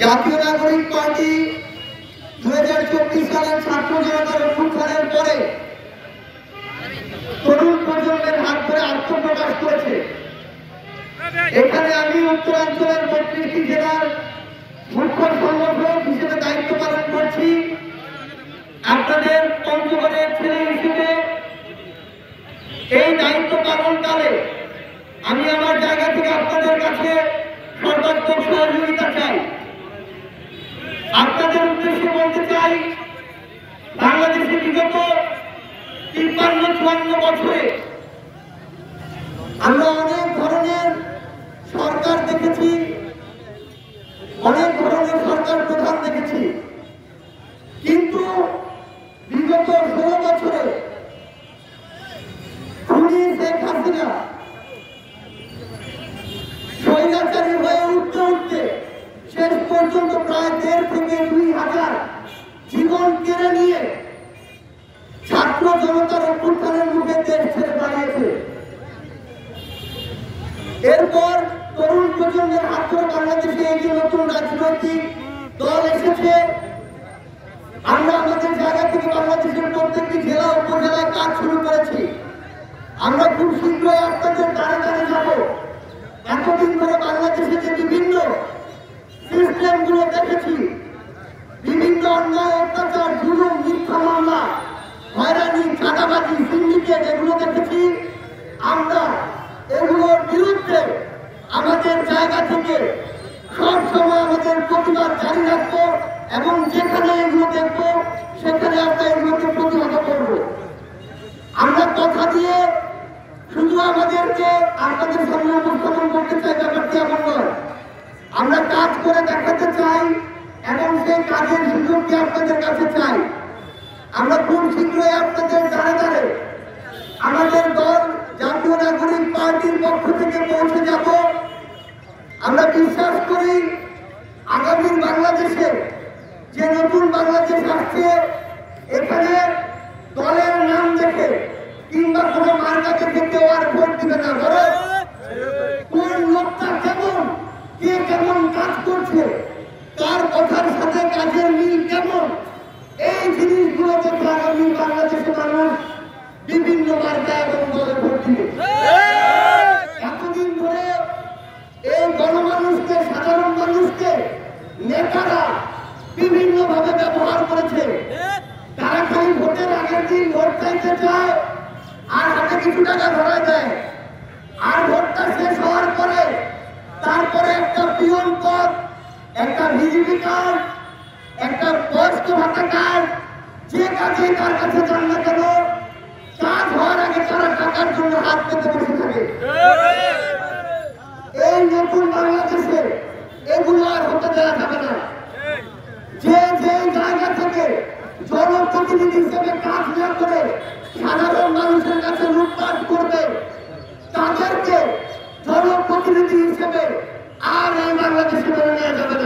জাতীয় নাগরিক পার্টি 2024 সালের ছাত্র জনতার অভ্যুত্থানের পরে তরুণ প্রজন্মের হাত ধরে আত্মপ্রকাশ করেছে। এখানে আমি উত্তরাঞ্চলের 32টি জেলার মুখ্য সংগঠক হিসেবে দায়িত্ব পালন করছি। আপনাদের পঞ্চগড়ের ছেলে হিসেবে এই দায়িত্ব পালনকালে আমি আমার জায়গা থেকে আপনাদের কাছে সর্বাত্মক সহযোগিতা চাই। আপনাদের উদ্দেশ্যে বলতে চাই, বাংলাদেশে বিগত 53-54 বছরে আমরা অনেক ধরনের সরকার দেখেছি, অনেক ধরনের সরকার প্রধান দেখেছি, কিন্তু বিগত 16 বছরে খুনি শেখ হাসিনা স্বৈরাচারী হয়ে উঠতে উঠতে শেষ পর্যন্ত প্রায় 1,500 থেকে 2,000 জীবন কেড়ে নিয়ে ছাত্র জনতার অভ্যুত্থানের মুখে দেশ ছেড়ে পালিয়েছে। এরপর তরুণ প্রজন্মের হাত ধরে বাংলাদেশে এই যে নতুন রাজনৈতিক দল এসেছে, আমরা আমাদের জায়গা থেকে বাংলাদেশের প্রত্যেকটি জেলা উপজেলায় কাজ শুরু করেছি। আমরা খুব শীঘ্রই আপনাদের দ্বারে দ্বারে যাব। এতদিন ধরে বাংলাদেশে যে বিভিন্ন সিস্টেম গুলো দেখেছি, বিভিন্ন অন্যায় অত্যাচার, জুলুম, মিথ্যা মামলা, হয়রানি, চাঁদাবাজি, সিন্ডিকেট এগুলো দেখেছি, আমরা এগুলোর বিরুদ্ধে আমাদের জায়গা থেকে সবসময় আমাদের প্রতিবাদ জারি রাখবো এবং যেখানে এগুলো দেখবো সেখানে আমরা এগুলোকে প্রতিহত করবো। আমরা কথা দিয়ে শুধু আমাদেরকে আপনাদের সামনে উপস্থাপন করতে চাই, ব্যাপারটি এমন নয়। আমরা কাজ করে দেখাতে চাই এবং সেই কাজের সুযোগটি আপনাদের কাছে চাই। আমরা খুব শীঘ্রই আপনাদের দ্বারে দ্বারে আমাদের দল জাতীয় নাগরিক পার্টির পক্ষ থেকে পৌঁছে যাব। আমরা বিশ্বাস করি আগামী বাংলাদেশে যে নতুন বাংলাদেশ আসছে, এখানে দলের নাম দেখে কিংবা কোনো মার্কা দেখে কেউ আর ভোট দিবে না। বরং কোন লোকটা কেমন, কে কেমন কাজ করছে, তার কথার সাথে কাজের মিল কেমন, এই জিনিসগুলো দেখে আগামী বাংলাদেশের মানুষ বিভিন্ন মার্কা এবং দলে ভোট দিবে। এতদিন ধরে এই গণমানুষকে, সাধারণ মানুষকে নেতারা বিভিন্ন ভাবে ব্যবহার করেছে। তারা খালি ভোটের আগের দিন ভোট চাইতে চায় আর হাতে কিছু টাকা ধরায় দেয়, আর ভোটটা শেষ হওয়ার পরে তারপরে একটা পিয়ন পদ, একটা ভিজিবি কার্ড, একটা বয়স্ক ভাতা কার্ড, যে কাজে তার কাছে যান না কেন, কাজ হওয়ার আগে তারা টাকার জন্য হাত পেতে বসে থাকে। এই নতুন বাংলাদেশে এগুলো আর হতে দেওয়া যাবে না। যে যে জায়গা থেকে জনপ্রতিনিধি হিসেবে কাজ না করে সাধারণ মানুষের কাছে লুটপাট করবে, তাদেরকে জনপ্রতিনিধি হিসেবে আর এই বাংলাদেশে মেনে নেওয়া যাবে